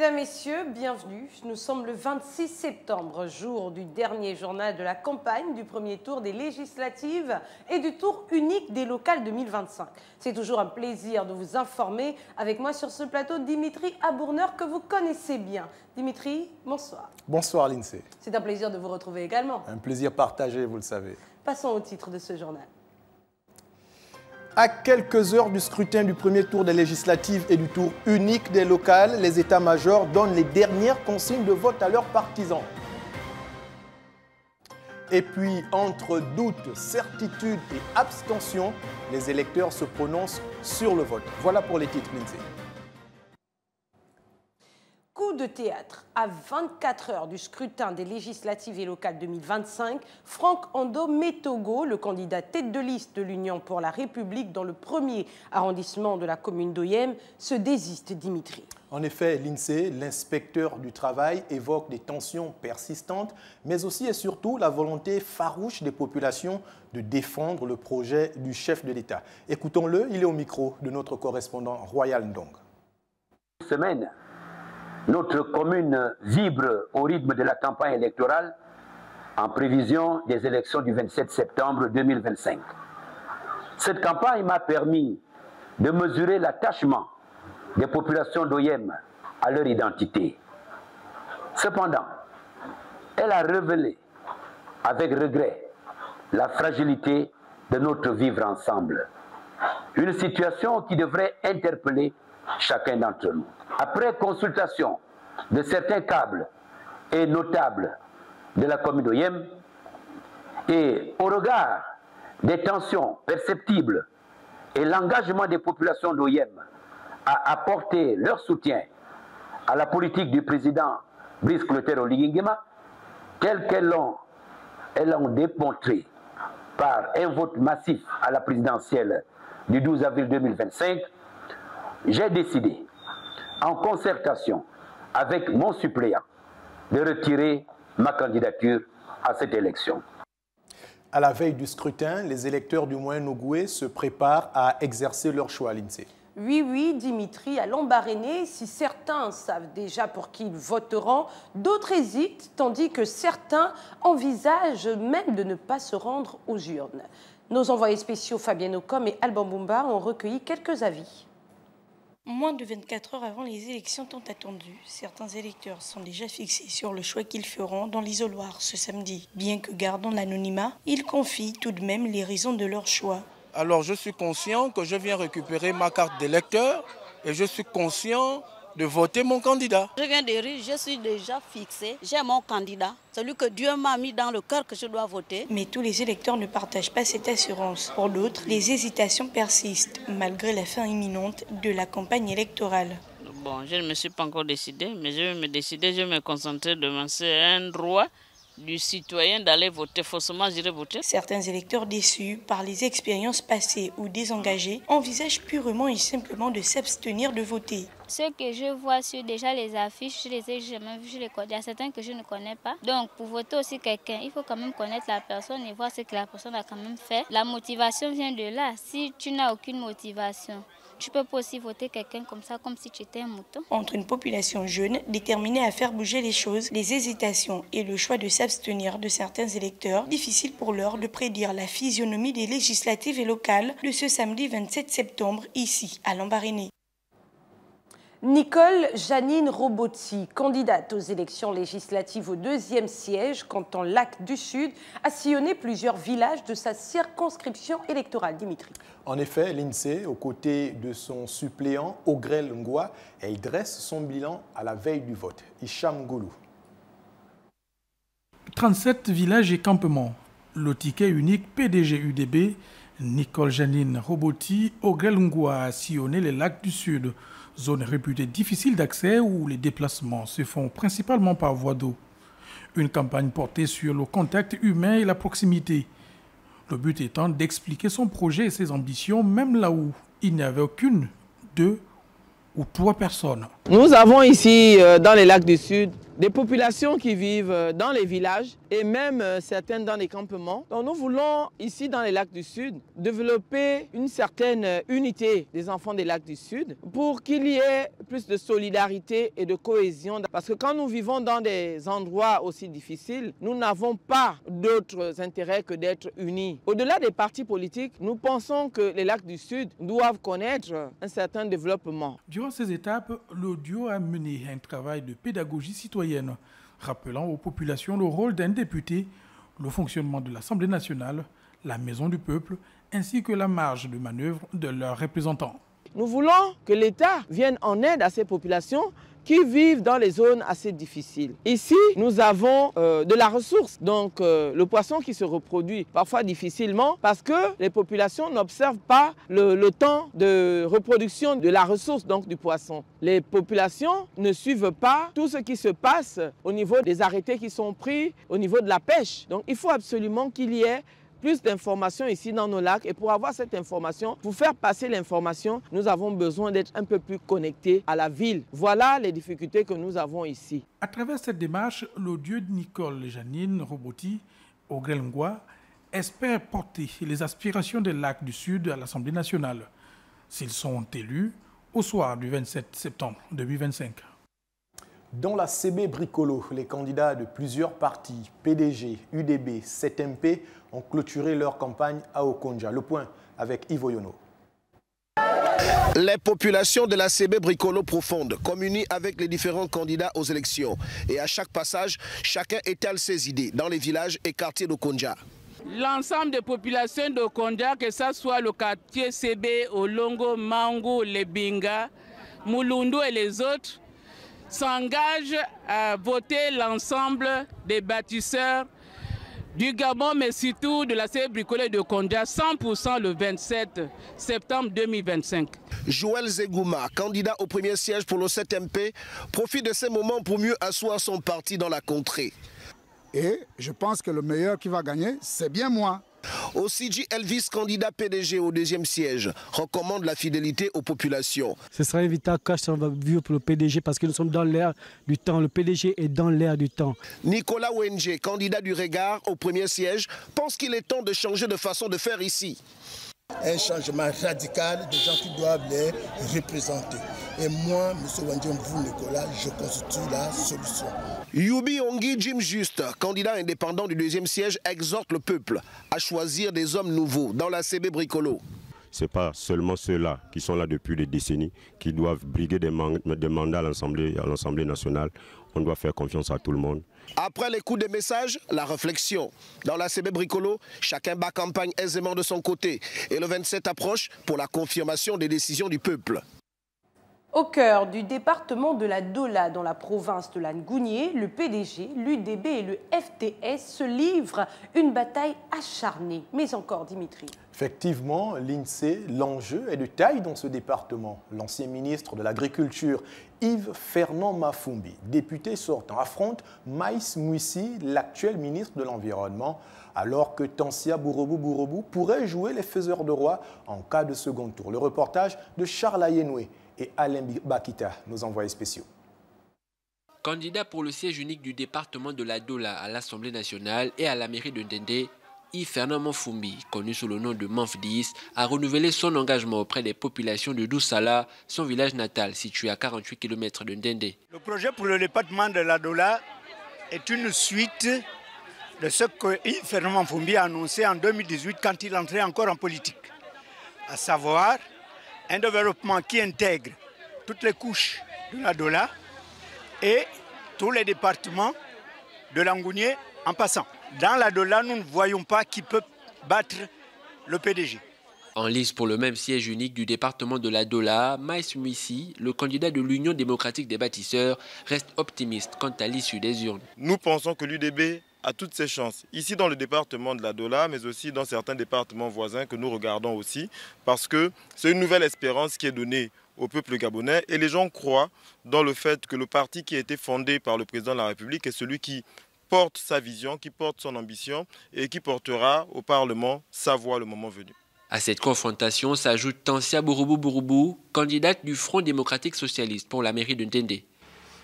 Mesdames, Messieurs, bienvenue. Nous sommes le 26 septembre, jour du dernier journal de la campagne du premier tour des législatives et du tour unique des locales 2025. C'est toujours un plaisir de vous informer avec moi sur ce plateau Dimitri Abourneur que vous connaissez bien. Dimitri, bonsoir. Bonsoir Lindsay. C'est un plaisir de vous retrouver également. Un plaisir partagé, vous le savez. Passons au titre de ce journal. À quelques heures du scrutin du premier tour des législatives et du tour unique des locales, les états-majors donnent les dernières consignes de vote à leurs partisans. Et puis, entre doute, certitude et abstention, les électeurs se prononcent sur le vote. Voilà pour les titres, Lindsay. Coup de théâtre. À 24 heures du scrutin des législatives et locales 2025, Franck Ando Metogo, le candidat tête de liste de l'Union pour la République dans le premier arrondissement de la commune d'Oyem, se désiste, Dimitri. En effet, l'INSEE, l'inspecteur du travail, évoque des tensions persistantes, mais aussi et surtout la volonté farouche des populations de défendre le projet du chef de l'État. Écoutons-le, il est au micro de notre correspondant Royal Ndong. Semaine. Notre commune vibre au rythme de la campagne électorale en prévision des élections du 27 septembre 2025. Cette campagne m'a permis de mesurer l'attachement des populations d'Oyem à leur identité. Cependant, elle a révélé avec regret la fragilité de notre vivre ensemble. Une situation qui devrait interpeller chacun d'entre nous. Après consultation de certains câbles et notables de la commune d'Oyem et au regard des tensions perceptibles et l'engagement des populations d'Oyem à apporter leur soutien à la politique du président Brice Clotaire Oligui Nguema, telle qu'elles l'ont démontré par un vote massif à la présidentielle du 12 avril 2025, j'ai décidé, en concertation avec mon suppléant, de retirer ma candidature à cette élection. À la veille du scrutin, les électeurs du Moyen-Ogooué se préparent à exercer leur choix à l'INSEE. Oui, Dimitri, à l'embarrainer, si certains savent déjà pour qui ils voteront, d'autres hésitent, tandis que certains envisagent même de ne pas se rendre aux urnes. Nos envoyés spéciaux Fabien Ocom et Alban Boumba ont recueilli quelques avis. Moins de 24 heures avant les élections tant attendues, certains électeurs sont déjà fixés sur le choix qu'ils feront dans l'isoloir ce samedi. Bien que gardant l'anonymat, ils confient tout de même les raisons de leur choix. Alors je suis conscient que je viens récupérer ma carte d'électeur et je suis conscient de voter mon candidat. Je viens de rire, je suis déjà fixé, j'ai mon candidat, celui que Dieu m'a mis dans le cœur que je dois voter. Mais tous les électeurs ne partagent pas cette assurance. Pour d'autres, les hésitations persistent, malgré la fin imminente de la campagne électorale. Bon, je ne me suis pas encore décidé, mais je vais me décider, je vais me concentrer demain. C'est un droit du citoyen d'aller voter. Forcément, j'irai voter. Certains électeurs déçus par les expériences passées ou désengagés envisagent purement et simplement de s'abstenir de voter. Ceux que je vois sur déjà les affiches, je les ai jamais vus, je les connais. Il y a certains que je ne connais pas. Donc, pour voter aussi quelqu'un, il faut quand même connaître la personne et voir ce que la personne a quand même fait. La motivation vient de là. Si tu n'as aucune motivation, tu peux pas aussi voter quelqu'un comme ça, comme si tu étais un mouton. Entre une population jeune, déterminée à faire bouger les choses, les hésitations et le choix de s'abstenir de certains électeurs, difficile pour l'heure de prédire la physionomie des législatives et locales de ce samedi 27 septembre, ici, à Lambaréné. Nicole Janine Robotti, candidate aux élections législatives au 2e siège, canton Lac du Sud, a sillonné plusieurs villages de sa circonscription électorale. Dimitri. En effet, l'INSEE, aux côtés de son suppléant Ogrel Ngwa, elle dresse son bilan à la veille du vote. Hicham Goulou. 37 villages et campements. Le ticket unique PDG UDB, Nicole Janine Robotti, Ogrel Ngwa a sillonné les lacs du Sud. Zone réputée difficile d'accès où les déplacements se font principalement par voie d'eau. Une campagne portée sur le contact humain et la proximité. Le but étant d'expliquer son projet et ses ambitions, même là où il n'y avait aucune, 2 ou 3 personnes. Nous avons ici, dans les lacs du Sud, des populations qui vivent dans les villages et même certaines dans les campements. Donc nous voulons ici dans les lacs du Sud développer une certaine unité des enfants des lacs du Sud pour qu'il y ait plus de solidarité et de cohésion. Parce que quand nous vivons dans des endroits aussi difficiles, nous n'avons pas d'autres intérêts que d'être unis. Au-delà des partis politiques, nous pensons que les lacs du Sud doivent connaître un certain développement. Durant ces étapes, le duo a mené un travail de pédagogie citoyenne, rappelant aux populations le rôle d'un député, le fonctionnement de l'Assemblée nationale, la Maison du peuple, ainsi que la marge de manœuvre de leurs représentants. Nous voulons que l'État vienne en aide à ces populations qui vivent dans les zones assez difficiles. Ici, nous avons de la ressource, donc le poisson qui se reproduit parfois difficilement parce que les populations n'observent pas le temps de reproduction de la ressource, donc du poisson. Les populations ne suivent pas tout ce qui se passe au niveau des arrêtés qui sont pris, au niveau de la pêche. Donc il faut absolument qu'il y ait plus d'informations ici dans nos lacs. Et pour avoir cette information, pour faire passer l'information, nous avons besoin d'être un peu plus connectés à la ville. Voilà les difficultés que nous avons ici. À travers cette démarche, le dieu de Nicole Janine Roboti, au Grelngwa, espère porter les aspirations des lacs du Sud à l'Assemblée nationale, s'ils sont élus au soir du 27 septembre 2025. Dans la CB Bricolo, les candidats de plusieurs partis, PDG, UDB, 7MP, ont clôturé leur campagne à Okonja. Le point avec Ivo Yono. Les populations de la CB Bricolo profonde communient avec les différents candidats aux élections. Et à chaque passage, chacun étale ses idées dans les villages et quartiers d'Okonja. L'ensemble des populations d'Okonja, que ce soit le quartier CB, Olongo, Mango, Lebinga, Mulundu et les autres, s'engagent à voter l'ensemble des bâtisseurs du Gabon, mais surtout de la CB Bricolo de Kondia, 100% le 27 septembre 2025. Joël Zegouma, candidat au premier siège pour le 7MP, profite de ces moments pour mieux asseoir son parti dans la contrée. Et je pense que le meilleur qui va gagner, c'est bien moi. Aussi, Elvis, candidat PDG au deuxième siège, recommande la fidélité aux populations. Ce sera évident que ça va vivre pour le PDG parce que nous sommes dans l'ère du temps. Le PDG est dans l'ère du temps. Nicolas Wenge, candidat du Regard au premier siège, pense qu'il est temps de changer de façon de faire ici. Un changement radical des gens qui doivent les représenter. Et moi, M. Wendjemvou Nicolas, je constitue la solution. Yubi Ongi Jim Juste, candidat indépendant du deuxième siège, exhorte le peuple à choisir des hommes nouveaux dans la CB Bricolo. Ce n'est pas seulement ceux-là qui sont là depuis des décennies qui doivent briguer des mandats à l'Assemblée nationale. On doit faire confiance à tout le monde. Après l'écoute des messages, la réflexion. Dans la CB Bricolo, chacun bat campagne aisément de son côté. Et le 27 approche pour la confirmation des décisions du peuple. Au cœur du département de la Dola, dans la province de l'Angounié, le PDG, l'UDB et le FTS se livrent une bataille acharnée. Mais encore, Dimitri. Effectivement, l'INSEE, l'enjeu est de taille dans ce département. L'ancien ministre de l'Agriculture, Yves Fernand Mafumbi, député sortant, affronte Maïs Mouissi, l'actuel ministre de l'Environnement, alors que Tansia Bourobou pourrait jouer les faiseurs de roi en cas de second tour. Le reportage de Charles Ayenoué et Alain Bakita, nos envoyés spéciaux. Candidat pour le siège unique du département de la Dola à l'Assemblée nationale et à la mairie de Ndendé, Yves Fernand Mafumbi, connu sous le nom de Manf10, a renouvelé son engagement auprès des populations de Doussala, son village natal situé à 48 km de Ndendé. Le projet pour le département de la Dola est une suite de ce que Yves Fernand Mafumbi a annoncé en 2018 quand il entrait encore en politique, à savoir un développement qui intègre toutes les couches de la Dola et tous les départements de l'Angounié en passant. Dans la Dola, nous ne voyons pas qui peut battre le PDG. En lice pour le même siège unique du département de la Dola, Maïs Mouissi, le candidat de l'Union démocratique des bâtisseurs, reste optimiste quant à l'issue des urnes. Nous pensons que l'UDB a toutes ses chances, ici dans le département de la Dola, mais aussi dans certains départements voisins que nous regardons aussi, parce que c'est une nouvelle espérance qui est donnée au peuple gabonais et les gens croient dans le fait que le parti qui a été fondé par le président de la République est celui qui porte sa vision, qui porte son ambition et qui portera au Parlement sa voix le moment venu. À cette confrontation s'ajoute Tansia Bourobou, candidate du Front démocratique socialiste pour la mairie de Ndendé.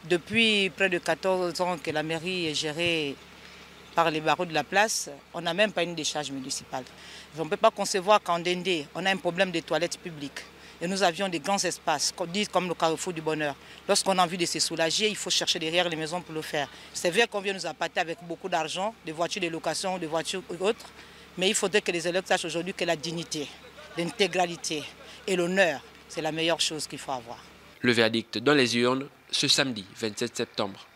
Depuis près de 14 ans que la mairie est gérée par les barreaux de la place, on n'a même pas une décharge municipale. On ne peut pas concevoir qu'en Dendé, on a un problème de toilettes publiques. Et nous avions des grands espaces, comme le Carrefour du Bonheur. Lorsqu'on a envie de se soulager, il faut chercher derrière les maisons pour le faire. C'est vrai qu'on vient nous appâter avec beaucoup d'argent, des voitures de location, des voitures autres, mais il faudrait que les élèves sachent aujourd'hui que la dignité, l'intégralité et l'honneur, c'est la meilleure chose qu'il faut avoir. Le verdict dans les urnes ce samedi 27 septembre.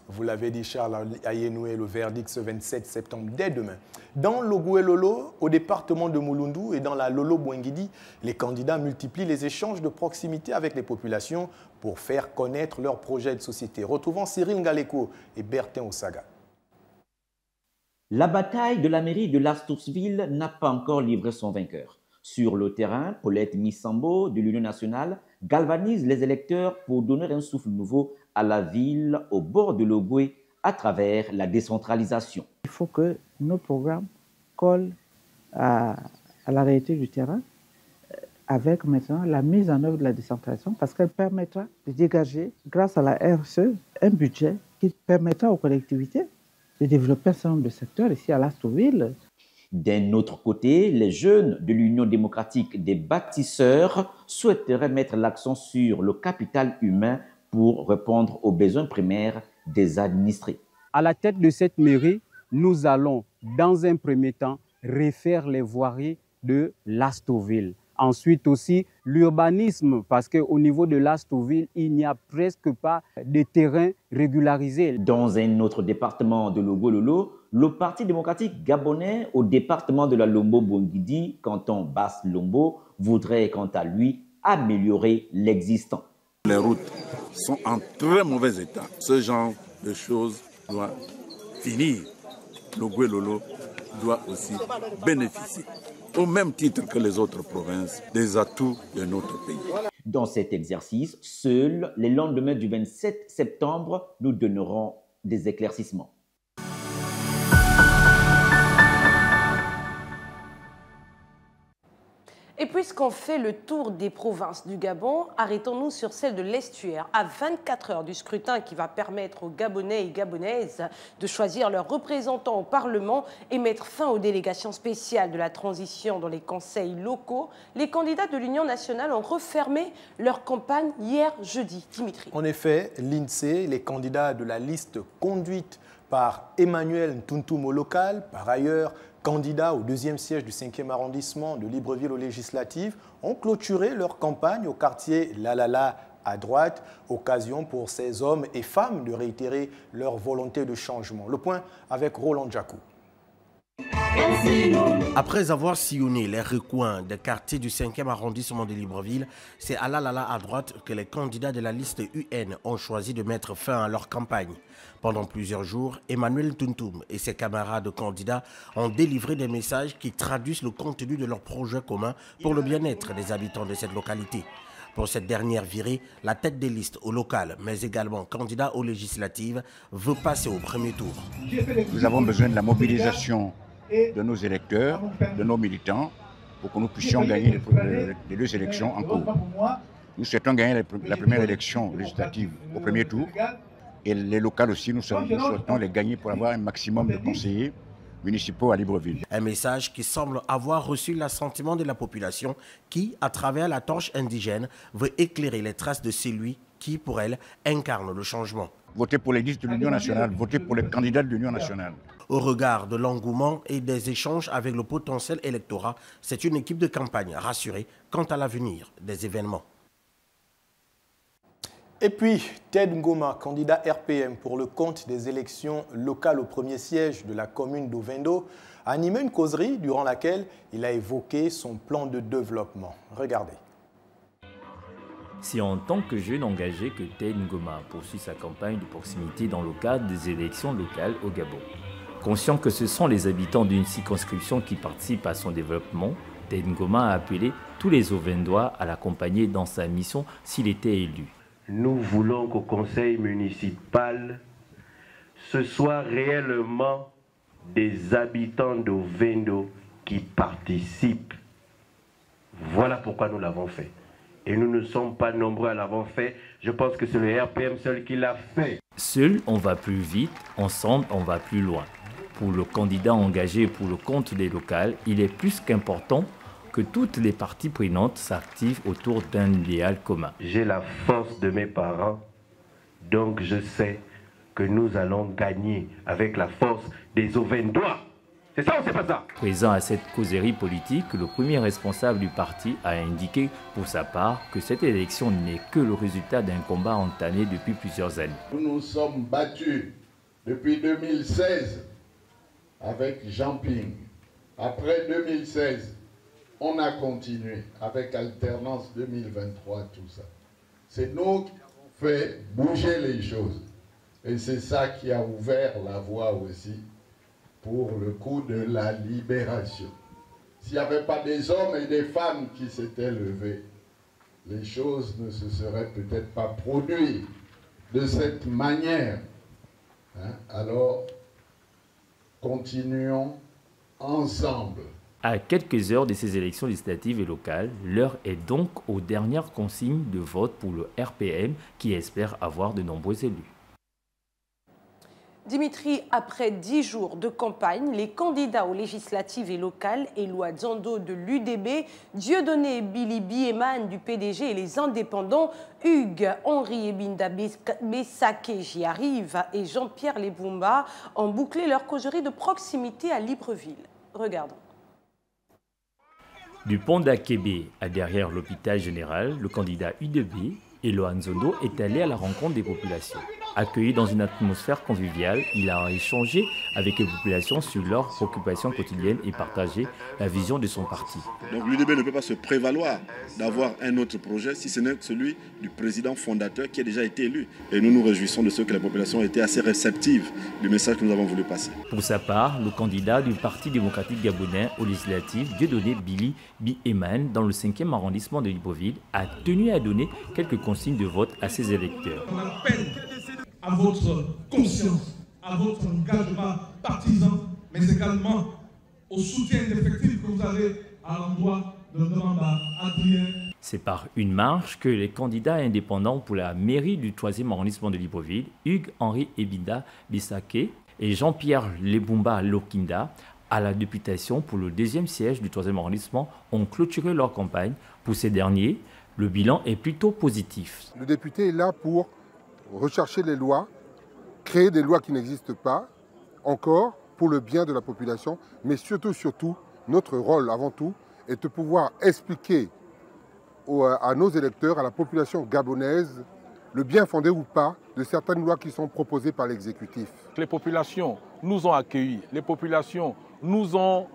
Vous l'avez dit, Charles Ayenoué, le verdict ce 27 septembre, dès demain. Dans l'Ogooué-Lolo, au département de Mulundu et dans la Lolo-Bouengidi, les candidats multiplient les échanges de proximité avec les populations pour faire connaître leurs projets de société. Retrouvons Cyril Ngaleko et Bertin Osaga. La bataille de la mairie de Lastoursville n'a pas encore livré son vainqueur. Sur le terrain, Paulette Missambo de l'Union nationale galvanise les électeurs pour donner un souffle nouveau à la ville au bord de l'Ogoué à travers la décentralisation. Il faut que nos programmes collent à la réalité du terrain avec maintenant la mise en œuvre de la décentralisation parce qu'elle permettra de dégager, grâce à la RSE, un budget qui permettra aux collectivités de développer un certain nombre de secteurs ici à Lastoursville. D'un autre côté, les jeunes de l'Union démocratique des bâtisseurs souhaiteraient mettre l'accent sur le capital humain pour répondre aux besoins primaires des administrés. À la tête de cette mairie, nous allons, dans un premier temps, refaire les voiries de Lastoursville. Ensuite aussi, l'urbanisme, parce qu'au niveau de Lastoursville, il n'y a presque pas de terrain régularisé. Dans un autre département de l'Ogooué-Lolo, le Parti démocratique gabonais au département de la Lombo-Bouengidi, canton Basse-Lombo, voudrait quant à lui améliorer l'existant. Les routes sont en très mauvais état. Ce genre de choses doit finir. L'Ogooué-Lolo doit aussi bénéficier, au même titre que les autres provinces, des atouts de notre pays. Dans cet exercice, seuls les lendemains du 27 septembre nous donneront des éclaircissements. Et puisqu'on fait le tour des provinces du Gabon, arrêtons-nous sur celle de l'Estuaire, à 24 heures du scrutin qui va permettre aux Gabonais et Gabonaises de choisir leurs représentants au Parlement et mettre fin aux délégations spéciales de la transition dans les conseils locaux. Les candidats de l'Union nationale ont refermé leur campagne hier jeudi. Dimitri. En effet, l'INSEE, les candidats de la liste conduite par Emmanuel Ntuntum au local, par ailleurs candidats au deuxième siège du 5e arrondissement de Libreville aux législatives, ont clôturé leur campagne au quartier Lalala à droite, occasion pour ces hommes et femmes de réitérer leur volonté de changement. Le point avec Roland Djakou. Après avoir sillonné les recoins des quartiers du 5e arrondissement de Libreville, c'est à Lalala à droite que les candidats de la liste UN ont choisi de mettre fin à leur campagne. Pendant plusieurs jours, Emmanuel Ntuntum et ses camarades candidats ont délivré des messages qui traduisent le contenu de leur projet commun pour le bien-être des habitants de cette localité. Pour cette dernière virée, la tête des listes au local, mais également candidat aux législatives, veut passer au premier tour. Nous avons besoin de la mobilisation de nos électeurs, de nos militants, pour que nous puissions gagner les deux élections en cours. Nous souhaitons gagner la première élection législative au premier tour. Et les locales aussi, nous souhaitons les gagner pour avoir un maximum de conseillers municipaux à Libreville. Un message qui semble avoir reçu l'assentiment de la population qui, à travers la torche indigène, veut éclairer les traces de celui qui, pour elle, incarne le changement. Votez pour les listes de l'Union nationale, votez pour les candidats de l'Union nationale. Au regard de l'engouement et des échanges avec le potentiel électorat, c'est une équipe de campagne rassurée quant à l'avenir des événements. Et puis, Ted Ngoma, candidat RPM pour le compte des élections locales au premier siège de la commune d'Ovendo, a animé une causerie durant laquelle il a évoqué son plan de développement. Regardez. C'est en tant que jeune engagé que Ted Ngoma poursuit sa campagne de proximité dans le cadre des élections locales au Gabon. Conscient que ce sont les habitants d'une circonscription qui participent à son développement, Ted Ngoma a appelé tous les Ovendois à l'accompagner dans sa mission s'il était élu. Nous voulons qu'au conseil municipal, ce soit réellement des habitants d'Ovendo qui participent. Voilà pourquoi nous l'avons fait. Et nous ne sommes pas nombreux à l'avoir fait. Je pense que c'est le RPM seul qui l'a fait. Seul, on va plus vite. Ensemble, on va plus loin. Pour le candidat engagé pour le compte des locales, il est plus qu'important que toutes les parties prenantes s'activent autour d'un idéal commun. J'ai la force de mes parents, donc je sais que nous allons gagner avec la force des Auvergnats. C'est ça ou c'est pas ça? Présent à cette causerie politique, le premier responsable du parti a indiqué pour sa part que cette élection n'est que le résultat d'un combat entamé depuis plusieurs années. Nous nous sommes battus depuis 2016 avec Jean Ping. Après 2016, on a continué avec Alternance 2023, tout ça. C'est nous qui avons fait bouger les choses. Et c'est ça qui a ouvert la voie aussi pour le coup de la libération. S'il n'y avait pas des hommes et des femmes qui s'étaient levés, les choses ne se seraient peut-être pas produites de cette manière. Alors, continuons ensemble. À quelques heures de ces élections législatives et locales, l'heure est donc aux dernières consignes de vote pour le RPM qui espère avoir de nombreux élus. Dimitri, après 10 jours de campagne, les candidats aux législatives et locales, Éloi Zando de l'UDB, Dieudonné Billy Bieman du PDG et les indépendants, Hugues Henri Ebinda Bessaké, j'y arrive, et Jean-Pierre Leboumba ont bouclé leur causerie de proximité à Libreville. Regardons. Du pont d'Akébé à derrière l'hôpital général, le candidat UDB, Éloi Nzondo, est allé à la rencontre des populations. Accueilli dans une atmosphère conviviale, il a échangé avec les populations sur leurs préoccupations quotidiennes et partagé la vision de son parti. Donc l'UDB ne peut pas se prévaloir d'avoir un autre projet si ce n'est celui du président fondateur qui a déjà été élu. Et nous nous réjouissons de ce que la population a été assez réceptive du message que nous avons voulu passer. Pour sa part, le candidat du Parti démocratique gabonais aux législatives, Dieudonné Billy Bieman, dans le 5e arrondissement de Libreville, a tenu à donner quelques consignes de vote à ses électeurs. À votre conscience, à votre engagement partisan, mais également au soutien effectif que vous avez à l'endroit de Demamba Adrien. C'est par une marche que les candidats indépendants pour la mairie du 3e arrondissement de Libreville, Hugues Henri Ebinda Bessaké et Jean-Pierre Leboumba Lokinda, à la députation pour le 2e siège du 3e arrondissement, ont clôturé leur campagne. Pour ces derniers, le bilan est plutôt positif. Le député est là pour rechercher les lois, créer des lois qui n'existent pas, encore pour le bien de la population, mais surtout, notre rôle avant tout est de pouvoir expliquer à nos électeurs, à la population gabonaise, le bien fondé ou pas de certaines lois qui sont proposées par l'exécutif. Les populations nous ont accueillis, les populations nous ont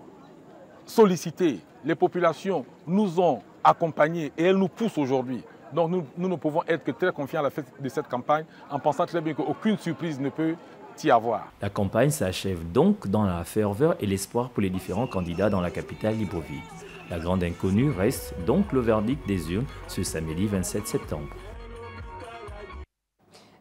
sollicités, les populations nous ont accompagnés et elles nous poussent aujourd'hui. Donc nous ne pouvons être que très confiants à la fin de cette campagne en pensant très bien qu'aucune surprise ne peut y avoir. La campagne s'achève donc dans la ferveur et l'espoir pour les différents candidats dans la capitale Libreville. La grande inconnue reste donc le verdict des urnes ce samedi 27 septembre.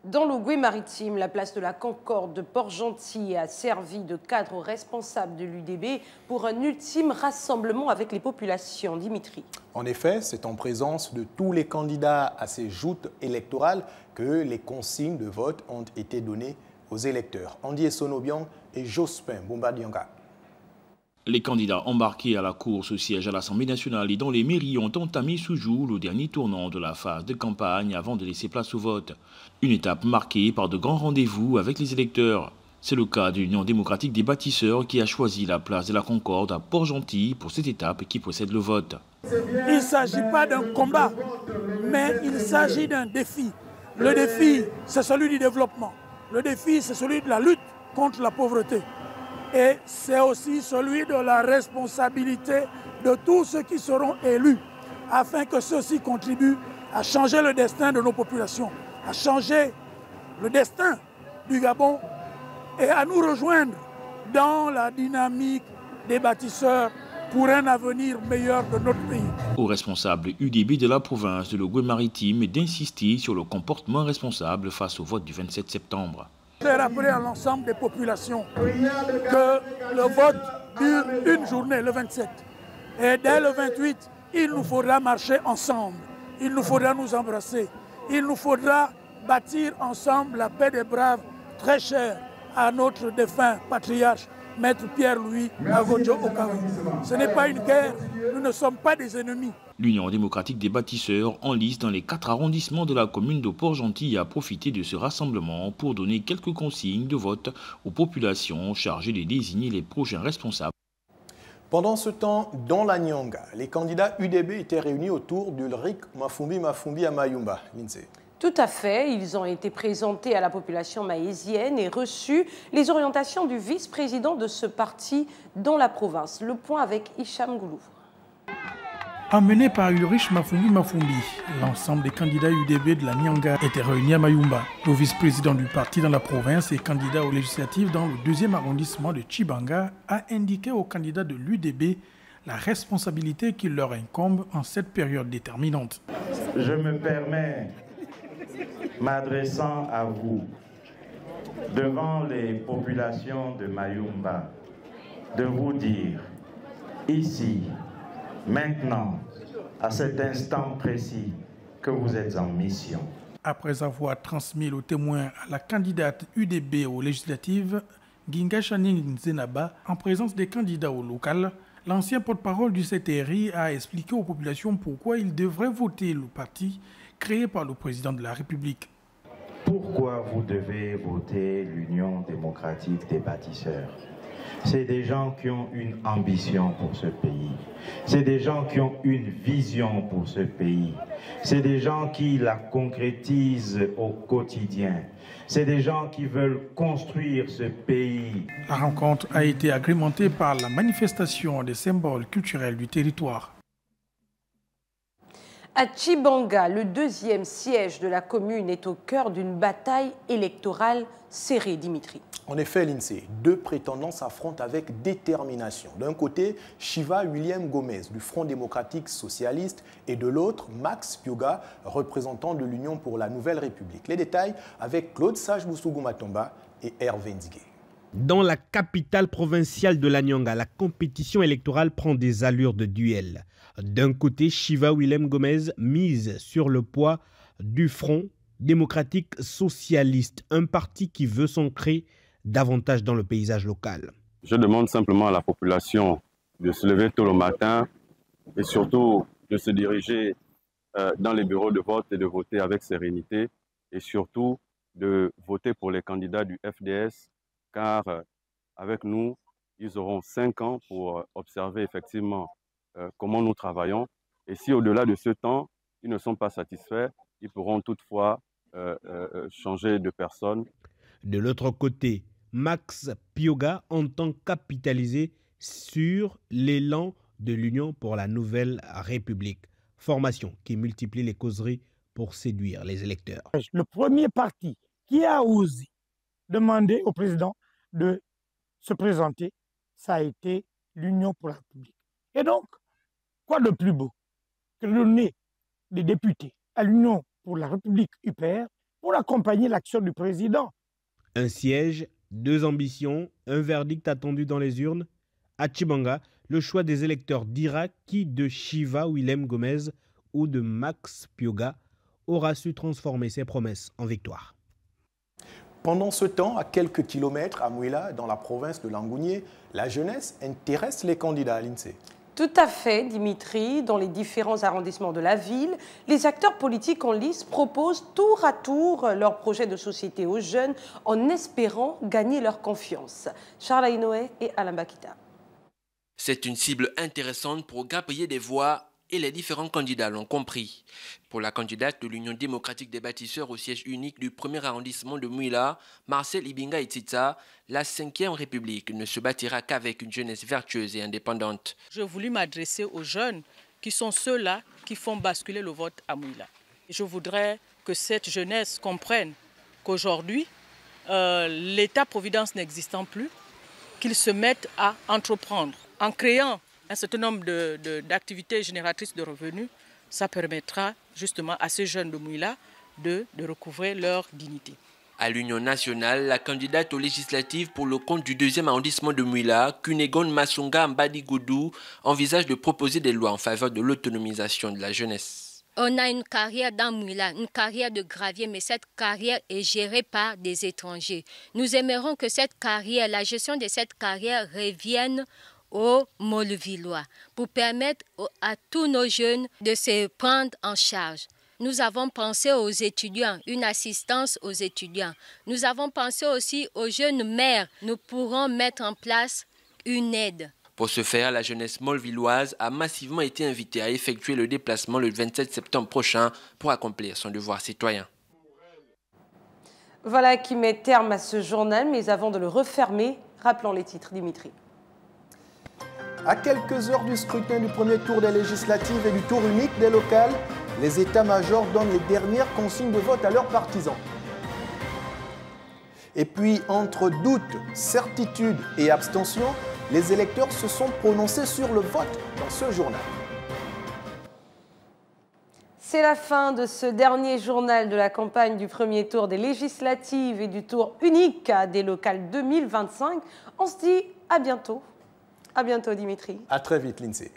Dans l'Ogooué maritime, la place de la Concorde de Port-Gentil a servi de cadre aux responsables de l'UDB pour un ultime rassemblement avec les populations. Dimitri. En effet, c'est en présence de tous les candidats à ces joutes électorales que les consignes de vote ont été données aux électeurs. Andy Sonobian et Jospin Bombadianga. Les candidats embarqués à la course au siège à l'Assemblée nationale et dans les mairies ont entamé ce jour le dernier tournant de la phase de campagne avant de laisser place au vote. Une étape marquée par de grands rendez-vous avec les électeurs. C'est le cas de l'Union démocratique des bâtisseurs qui a choisi la place de la Concorde à Port-Gentil pour cette étape qui précède le vote. Il ne s'agit pas d'un combat, mais il s'agit d'un défi. Le défi, c'est celui du développement. Le défi, c'est celui de la lutte contre la pauvreté. Et c'est aussi celui de la responsabilité de tous ceux qui seront élus, afin que ceux-ci contribuent à changer le destin de nos populations, à changer le destin du Gabon et à nous rejoindre dans la dynamique des bâtisseurs pour un avenir meilleur de notre pays. Aux responsables UDB de la province de l'Ogooué maritime d'insister sur le comportement responsable face au vote du 27 septembre. Je vais rappeler à l'ensemble des populations que le vote dure une journée, le 27. Et dès le 28, il nous faudra marcher ensemble. il nous faudra nous embrasser. Il nous faudra bâtir ensemble la paix des braves, très chère à notre défunt patriarche, Maître Pierre-Louis Agodjo Okawi. Ce n'est pas une guerre, nous ne sommes pas des ennemis. L'Union démocratique des bâtisseurs, en lice dans les 4 arrondissements de la commune de Port-Gentil, a profité de ce rassemblement pour donner quelques consignes de vote aux populations chargées de désigner les prochains responsables. Pendant ce temps, dans la Nyanga, les candidats UDB étaient réunis autour d'Ulrich Mafumbi à Mayumba. Lindsay. Tout à fait. Ils ont été présentés à la population maïsienne et reçu les orientations du vice-président de ce parti dans la province. Le point avec Hicham Goulou. Emmené par Ulrich Mafumbi, l'ensemble des candidats UDB de la Nyanga étaient réunis à Mayumba. Le vice-président du parti dans la province et candidat aux législatives dans le 2e arrondissement de Tchibanga a indiqué aux candidats de l'UDB la responsabilité qui leur incombe en cette période déterminante. Je me permets, m'adressant à vous, devant les populations de Mayumba, de vous dire, ici, maintenant, à cet instant précis, que vous êtes en mission. Après avoir transmis le témoin à la candidate UDB aux législatives, Ginga Chaning Nzenaba, en présence des candidats au local, l'ancien porte-parole du CTRI a expliqué aux populations pourquoi ils devraient voter le parti créé par le président de la République. Pourquoi vous devez voter l'Union démocratique des bâtisseurs? C'est des gens qui ont une ambition pour ce pays. C'est des gens qui ont une vision pour ce pays. C'est des gens qui la concrétisent au quotidien. C'est des gens qui veulent construire ce pays. La rencontre a été agrémentée par la manifestation des symboles culturels du territoire. À Tchibanga, le 2e siège de la commune est au cœur d'une bataille électorale serrée, Dimitri. En effet, l'INSEE, 2 prétendants s'affrontent avec détermination. D'un côté, Shiva William Gomez du Front démocratique socialiste et de l'autre, Max Pioga, représentant de l'Union pour la Nouvelle République. Les détails avec Claude Sage-Boussougou-Matomba et Hervé Ndigué. Dans la capitale provinciale de la Nyanga, la compétition électorale prend des allures de duel. D'un côté, Shiva William Gomez mise sur le poids du Front démocratique socialiste, un parti qui veut s'ancrer davantage dans le paysage local. Je demande simplement à la population de se lever tôt le matin et surtout de se diriger dans les bureaux de vote et de voter avec sérénité et surtout de voter pour les candidats du FDS car avec nous, ils auront 5 ans pour observer effectivement comment nous travaillons. Et si au-delà de ce temps, ils ne sont pas satisfaits, ils pourront toutefois changer de personne. De l'autre côté, Max Pioga entend capitaliser sur l'élan de l'Union pour la Nouvelle République. Formation qui multiplie les causeries pour séduire les électeurs. Le premier parti qui a osé demander au président de se présenter, ça a été l'Union pour la République. Et donc, quoi de plus beau que de donner des députés à l'Union pour la République UPR pour accompagner l'action du président. Un siège, 2 ambitions, un verdict attendu dans les urnes. À Tchibanga, le choix des électeurs dira qui de Shiva William Gomez ou de Max Pioga aura su transformer ses promesses en victoire. Pendant ce temps, à quelques kilomètres à Mouila, dans la province de Langounié, la jeunesse intéresse les candidats à l'INSEE. Tout à fait, Dimitri. Dans les différents arrondissements de la ville, les acteurs politiques en lice proposent tour à tour leur projet de société aux jeunes en espérant gagner leur confiance. Charles Ainoé et Alain Bakita. C'est une cible intéressante pour grappiller des voix et les différents candidats l'ont compris. Pour la candidate de l'Union démocratique des bâtisseurs au siège unique du 1er arrondissement de Mouila, Marcel Ibinga Itita, la 5e République ne se bâtira qu'avec une jeunesse vertueuse et indépendante. Je voulais m'adresser aux jeunes qui sont ceux-là qui font basculer le vote à Mouila. Je voudrais que cette jeunesse comprenne qu'aujourd'hui, l'État-providence n'existant plus, qu'ils se mettent à entreprendre en créant un certain nombre d'activités génératrices de revenus. Ça permettra justement à ces jeunes de Mouila de recouvrer leur dignité. À l'Union nationale, la candidate aux législatives pour le compte du 2e arrondissement de Mouila, Cunégonde Massunga Mbadi Goudou, envisage de proposer des lois en faveur de l'autonomisation de la jeunesse. On a une carrière dans Mouila, une carrière de gravier, mais cette carrière est gérée par des étrangers. Nous aimerions que cette carrière, la gestion de cette carrière revienne aux Mollevillois pour permettre à tous nos jeunes de se prendre en charge. Nous avons pensé aux étudiants, une assistance aux étudiants. Nous avons pensé aussi aux jeunes mères. Nous pourrons mettre en place une aide. Pour ce faire, la jeunesse mollevilloise a massivement été invitée à effectuer le déplacement le 27 septembre prochain pour accomplir son devoir citoyen. Voilà qui met terme à ce journal, mais avant de le refermer, rappelons les titres, Dimitri. À quelques heures du scrutin du premier tour des législatives et du tour unique des locales, les états-majors donnent les dernières consignes de vote à leurs partisans. Et puis, entre doute, certitude et abstention, les électeurs se sont prononcés sur le vote dans ce journal. C'est la fin de ce dernier journal de la campagne du premier tour des législatives et du tour unique des locales 2025. On se dit à bientôt. À bientôt, Dimitri. À très vite, Lindsay.